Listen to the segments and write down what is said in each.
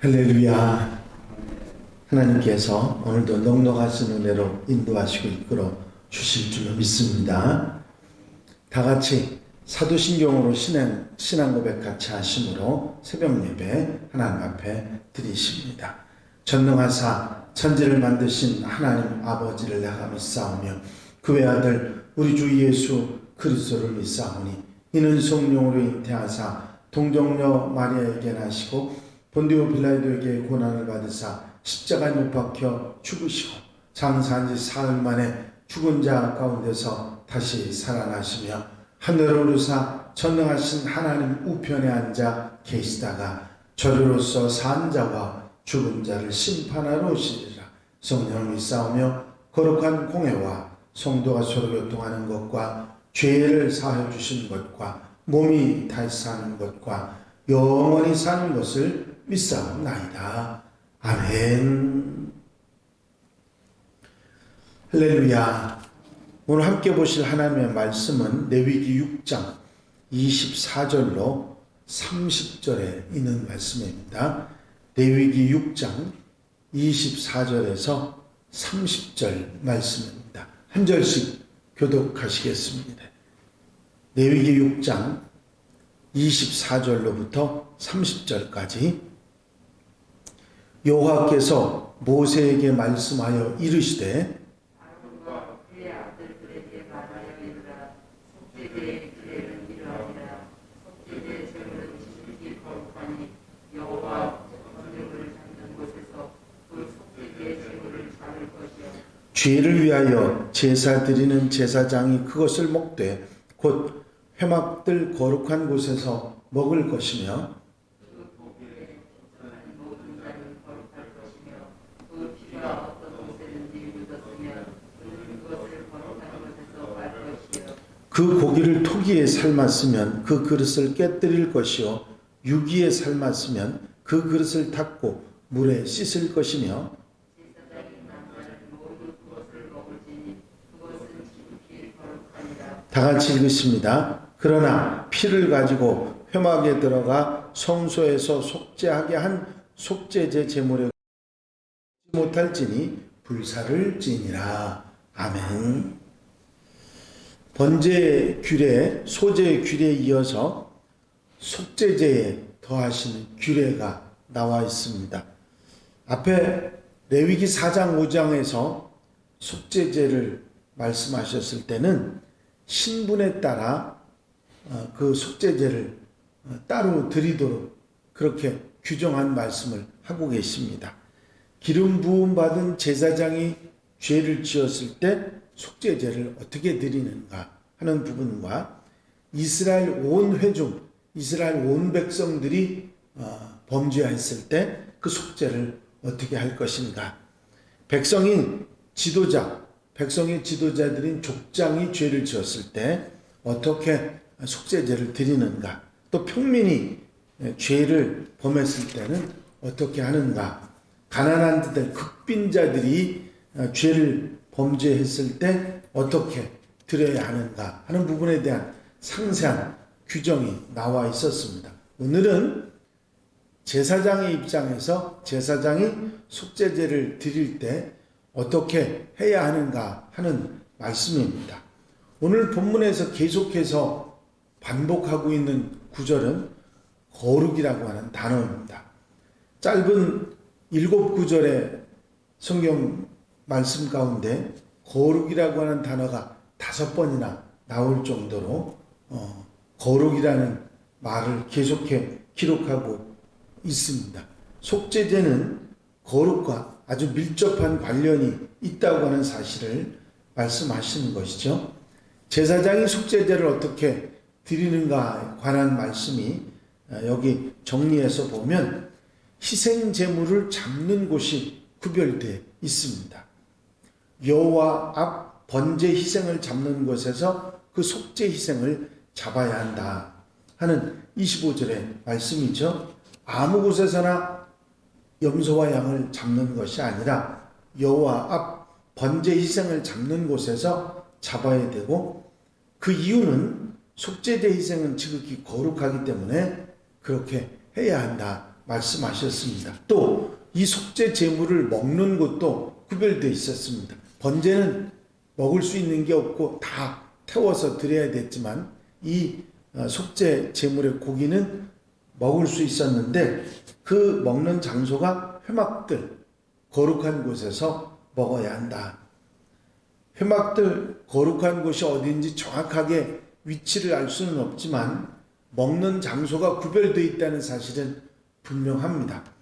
할렐루야. 하나님께서 오늘도 넉넉하신 은혜로 인도하시고 이끌어 주실 줄로 믿습니다. 다 같이 사도신경으로 신앙 고백 같이 하심으로 새벽 예배 하나님 앞에 드리십니다. 전능하사 천지를 만드신 하나님 아버지를 내가 믿사오며 그 외아들 우리 주 예수 그리스도를 믿사오니 이는 성령으로 잉태하사 동정녀 마리아에게 나시고 본디오 빌라도에게 고난을 받으사 십자가에 못 박혀 죽으시고 장사한 지 사흘 만에 죽은 자 가운데서 다시 살아나시며 하늘을 오르사 전능하신 하나님 우편에 앉아 계시다가 저주로서 산 자와 죽은 자를 심판하러 오시리라. 성령을 믿사오며 거룩한 공회와 성도가 서로 교통하는 것과 죄를 사하여 주신 것과 몸이 다시 사는 것과 영원히 사는 것을 믿사옵나이다. 아멘. 할렐루야. 오늘 함께 보실 하나님의 말씀은 레위기 6장 24절로 30절에 있는 말씀입니다. 레위기 6장 24절에서 30절 말씀입니다. 한 절씩 교독하시겠습니다. 레위기 6장 24절로부터 30절까지 여호와께서 모세에게 말씀하여 이르시되 죄를 위하여 제사 드리는 제사장이 그것을 먹되 곧 회막들 거룩한 곳에서 먹을 것이며 그 고기를 토기에 삶았으면 그 그릇을 깨뜨릴 것이요 유기에 삶았으면 그 그릇을 닦고 물에 씻을 것이며 다 같이 읽으십니다. 그러나 피를 가지고 회막에 들어가 성소에서 속죄하게 한 속죄제 제물에 못할지니 불사를 지니라. 아멘. 번제 규례, 소제 규례에 이어서 속죄제에 더하시는 규례가 나와 있습니다. 앞에 레위기 4장 5장에서 속죄제를 말씀하셨을 때는 신분에 따라 그 속죄제를 따로 드리도록 그렇게 규정한 말씀을 하고 계십니다. 기름 부음 받은 제사장이 죄를 지었을 때 속죄제를 어떻게 드리는가 하는 부분과 이스라엘 온 회중, 이스라엘 온 백성들이 범죄했을 때 그 속죄를 어떻게 할 것인가. 백성의 지도자들인 족장이 죄를 지었을 때 어떻게 속죄제를 드리는가. 또 평민이 죄를 범했을 때는 어떻게 하는가. 가난한 자들, 극빈자들이 죄를 범죄했을 때 어떻게 드려야 하는가 하는 부분에 대한 상세한 규정이 나와 있었습니다. 오늘은 제사장의 입장에서 제사장이 속죄제를 드릴 때 어떻게 해야 하는가 하는 말씀입니다. 오늘 본문에서 계속해서 반복하고 있는 구절은 거룩이라고 하는 단어입니다. 짧은 7구절의 성경 말씀 가운데 거룩이라고 하는 단어가 5번이나 나올 정도로 거룩이라는 말을 계속해 기록하고 있습니다. 속죄제는 거룩과 아주 밀접한 관련이 있다고 하는 사실을 말씀하시는 것이죠. 제사장이 속죄제를 어떻게 드리는가에 관한 말씀이 여기 정리해서 보면 희생제물을 잡는 곳이 구별되어 있습니다. 여호와 앞 번제 희생을 잡는 곳에서 그 속죄 희생을 잡아야 한다 하는 25절의 말씀이죠. 아무 곳에서나 염소와 양을 잡는 것이 아니라 여호와 앞 번제 희생을 잡는 곳에서 잡아야 되고, 그 이유는 속죄제 희생은 지극히 거룩하기 때문에 그렇게 해야 한다 말씀하셨습니다. 또 이 속죄 제물을 먹는 것도 구별되어 있었습니다. 번제는 먹을 수 있는 게 없고 다 태워서 드려야 됐지만 이 속죄 제물의 고기는 먹을 수 있었는데 그 먹는 장소가 회막들, 거룩한 곳에서 먹어야 한다. 회막들, 거룩한 곳이 어딘지 정확하게 위치를 알 수는 없지만 먹는 장소가 구별되어 있다는 사실은 분명합니다.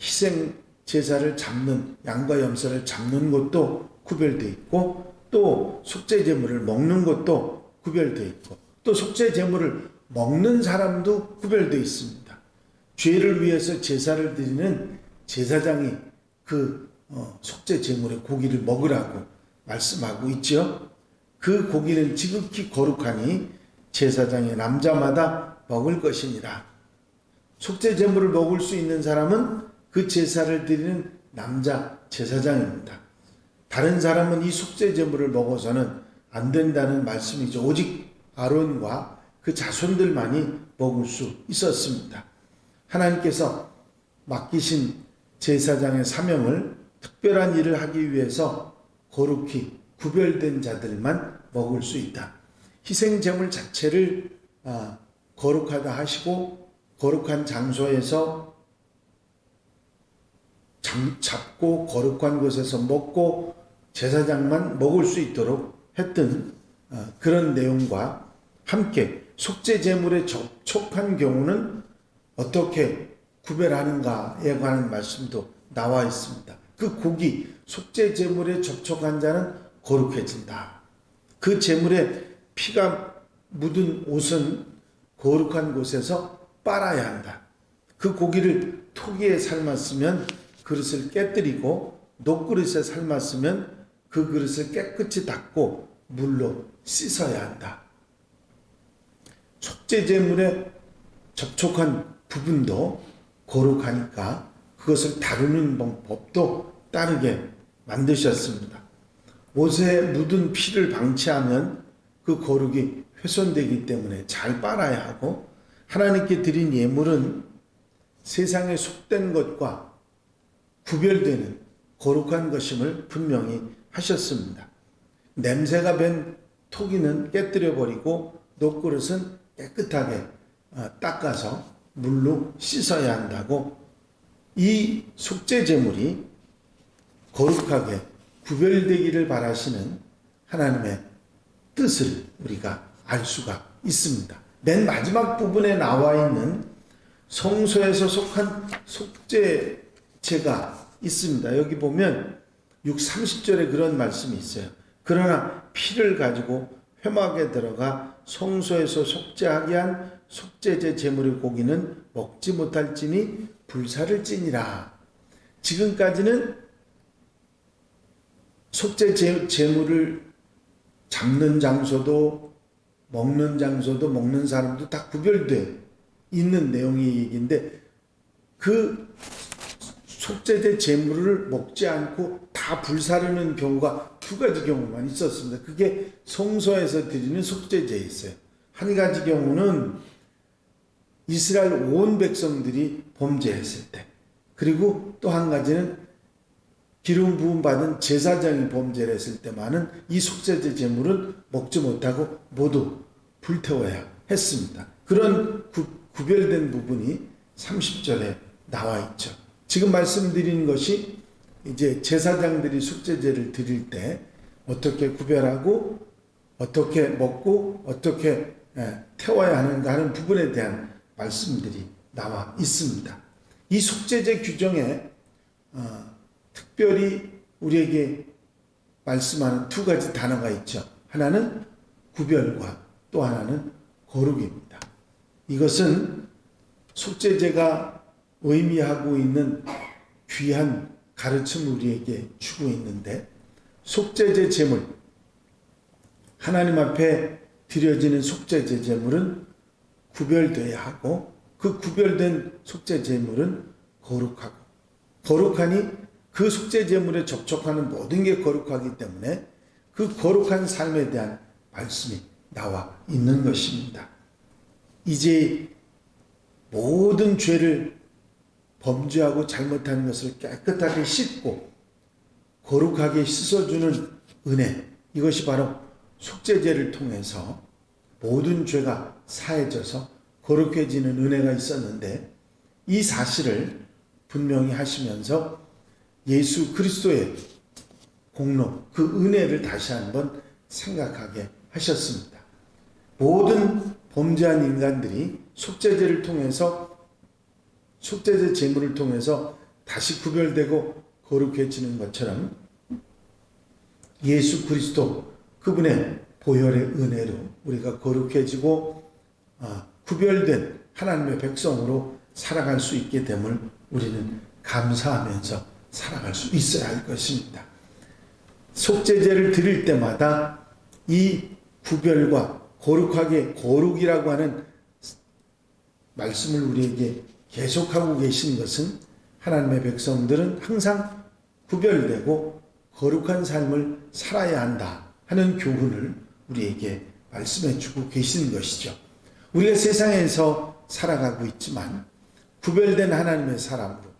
희생 제사를 잡는, 양과 염소를 잡는 것도 구별되어 있고 또 속죄 제물을 먹는 것도 구별되어 있고 또 속죄 제물을 먹는 사람도 구별되어 있습니다. 죄를 위해서 제사를 드리는 제사장이 그 속죄 제물의 고기를 먹으라고 말씀하고 있죠. 그 고기는 지극히 거룩하니 제사장의 남자마다 먹을 것이니라. 속죄 제물을 먹을 수 있는 사람은 그 제사를 드리는 남자 제사장입니다. 다른 사람은 이 속죄 제물을 먹어서는 안 된다는 말씀이죠. 오직 아론과 그 자손들만이 먹을 수 있었습니다. 하나님께서 맡기신 제사장의 사명을 특별한 일을 하기 위해서 거룩히 구별된 자들만 먹을 수 있다. 희생 제물 자체를 거룩하다 하시고 거룩한 장소에서 잡고 거룩한 곳에서 먹고 제사장만 먹을 수 있도록 했던 그런 내용과 함께 속죄 제물에 접촉한 경우는 어떻게 구별하는가에 관한 말씀도 나와 있습니다. 그 고기, 속죄 제물에 접촉한 자는 거룩해진다. 그 제물에 피가 묻은 옷은 거룩한 곳에서 빨아야 한다. 그 고기를 토기에 삶았으면 그릇을 깨뜨리고 녹그릇에 삶았으면 그 그릇을 깨끗이 닦고 물로 씻어야 한다. 속죄 제물에 접촉한 부분도 거룩하니까 그것을 다루는 법도 따르게 만드셨습니다. 옷에 묻은 피를 방치하면 그 거룩이 훼손되기 때문에 잘 빨아야 하고 하나님께 드린 예물은 세상에 속된 것과 구별되는 거룩한 것임을 분명히 하셨습니다. 냄새가 밴 토기는 깨뜨려 버리고 녹그릇은 깨끗하게 닦아서 물로 씻어야 한다고 이 속죄 제물이 거룩하게 구별되기를 바라시는 하나님의 뜻을 우리가 알 수가 있습니다. 맨 마지막 부분에 나와 있는 성소에서 속한 속죄제가 있습니다. 여기 보면 30절에 그런 말씀이 있어요. 그러나 피를 가지고 회막에 들어가 성소에서 속죄하게 한 속죄제 제물의 고기는 먹지 못할지니 불사를 찌니라. 지금까지는 속죄 제물을 잡는 장소도 먹는 장소도 먹는 사람도 다 구별되어 있는 내용의 얘기인데 그 속죄제 제물을 먹지 않고 다 불사르는 경우가 두 가지 경우만 있었습니다. 그게 성소에서 드리는 속죄제였어요. 한 가지 경우는 이스라엘 온 백성들이 범죄했을 때, 그리고 또 한 가지는 기름 부음 받은 제사장이 범죄를 했을 때만은 이 속죄제 제물은 먹지 못하고 모두 불태워야 했습니다. 그런 구별된 부분이 30절에 나와 있죠. 지금 말씀드린 것이 이제 제사장들이 속죄제를 드릴 때 어떻게 구별하고 어떻게 먹고 어떻게 태워야 하는가 하는 부분에 대한 말씀들이 나와 있습니다. 이 속죄제 규정에 특별히 우리에게 말씀하는 두 가지 단어가 있죠. 하나는 구별과 또 하나는 거룩입니다. 이것은 속죄제가 의미하고 있는 귀한 가르침을 우리에게 주고 있는데, 속죄제 제물, 하나님 앞에 드려지는 속죄제 제물은 구별되어야 하고 그 구별된 속죄 제물은 거룩하고, 거룩하니 그 속죄 제물에 접촉하는 모든 게 거룩하기 때문에 그 거룩한 삶에 대한 말씀이 나와 있는 것입니다. 이제 모든 죄를 범죄하고 잘못한 것을 깨끗하게 씻고 거룩하게 씻어주는 은혜, 이것이 바로 속죄제를 통해서 모든 죄가 사해져서 거룩해지는 은혜가 있었는데, 이 사실을 분명히 하시면서 예수 그리스도의 공로, 그 은혜를 다시 한번 생각하게 하셨습니다. 모든 범죄한 인간들이 속죄제를 통해서, 속죄제 제물을 통해서 다시 구별되고 거룩해지는 것처럼 예수 그리스도 그분의 보혈의 은혜로 우리가 거룩해지고 구별된 하나님의 백성으로 살아갈 수 있게 됨을 우리는 감사하면서 살아갈 수 있어야 할 것입니다. 속죄제를 드릴 때마다 이 구별과 거룩하게, 거룩이라고 하는 말씀을 우리에게 계속하고 계신 것은 하나님의 백성들은 항상 구별되고 거룩한 삶을 살아야 한다 하는 교훈을 우리에게 말씀해 주고 계시는 것이죠. 우리가 세상에서 살아가고 있지만 구별된 하나님의 사람으로,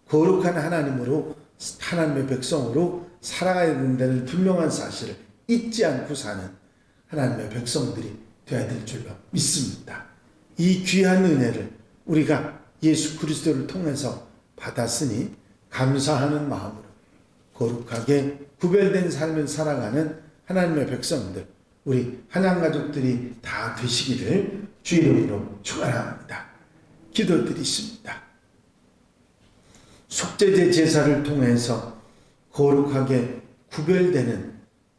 거룩한 하나님으로, 하나님의 백성으로 살아가야 된다는 분명한 사실을 잊지 않고 사는 하나님의 백성들이 되어야 될 줄로 믿습니다. 이 귀한 은혜를 우리가 예수 그리스도를 통해서 받았으니 감사하는 마음으로 거룩하게 구별된 삶을 살아가는 하나님의 백성들, 우리 한양가족들이 다 되시기를 주 이름으로 축원합니다. 기도드리십니다. 속죄제 제사를 통해서 거룩하게 구별되는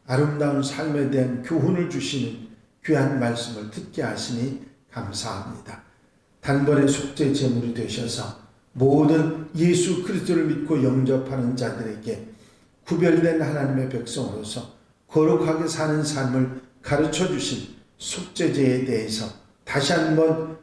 아름다운 삶에 대한 교훈을 주시는 귀한 말씀을 듣게 하시니 감사합니다. 단번에 속죄 제물이 되셔서 모든 예수 그리스도를 믿고 영접하는 자들에게 구별된 하나님의 백성으로서 거룩하게 사는 삶을 가르쳐 주신 속죄제에 대해서 다시 한번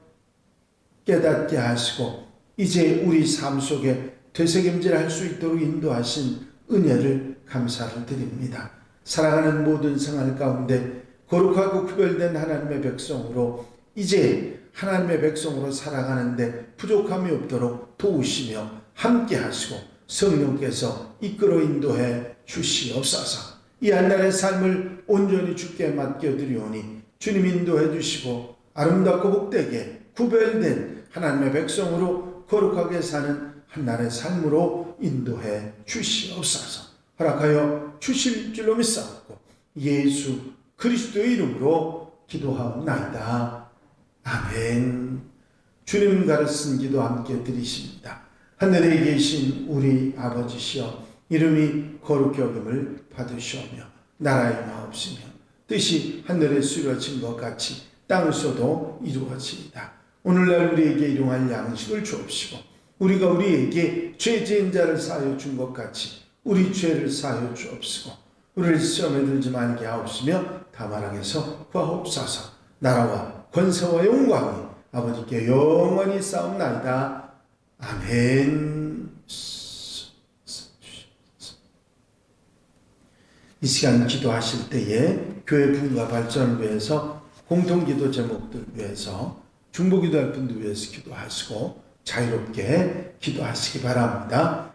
깨닫게 하시고 이제 우리 삶 속에 되새김질할 수 있도록 인도하신 은혜를 감사를 드립니다. 사랑하는 모든 생활 가운데 거룩하고 구별된 하나님의 백성으로 이제 하나님의 백성으로 살아가는데 부족함이 없도록 도우시며 함께 하시고 성령께서 이끌어 인도해 주시옵소서. 이 한날의 삶을 온전히 주께 맡겨드리오니 주님 인도해 주시고 아름답고 복되게 구별된 하나님의 백성으로 거룩하게 사는 한날의 삶으로 인도해 주시옵소서. 허락하여 주실 줄로 믿사옵고 예수 그리스도의 이름으로 기도하옵나이다. 아멘. 주님 가르친 기도 함께 드리십니다. 하늘에 계신 우리 아버지시여, 이름이 거룩히 여김을 받으시오며 나라의 마옵시며 뜻이 하늘에 이루어진 것 같이 땅에서도 이루어지이다. 오늘날 우리에게 일용할 양식을 주옵시고 우리가 우리에게 죄 지은 자를 사하여 준 것 같이 우리 죄를 사하여 주옵시고 우리를 시험에 들지 말게 하옵시며 다만 악에서 구하옵소서. 나라와 권세와 영광이 아버지께 영원히 싸움나이다. 아멘. 이 시간 기도하실 때에 교회 부흥과 발전을 위해서 공통기도 제목들 위해서 중보기도할 분들 위해서 기도하시고 자유롭게 기도하시기 바랍니다.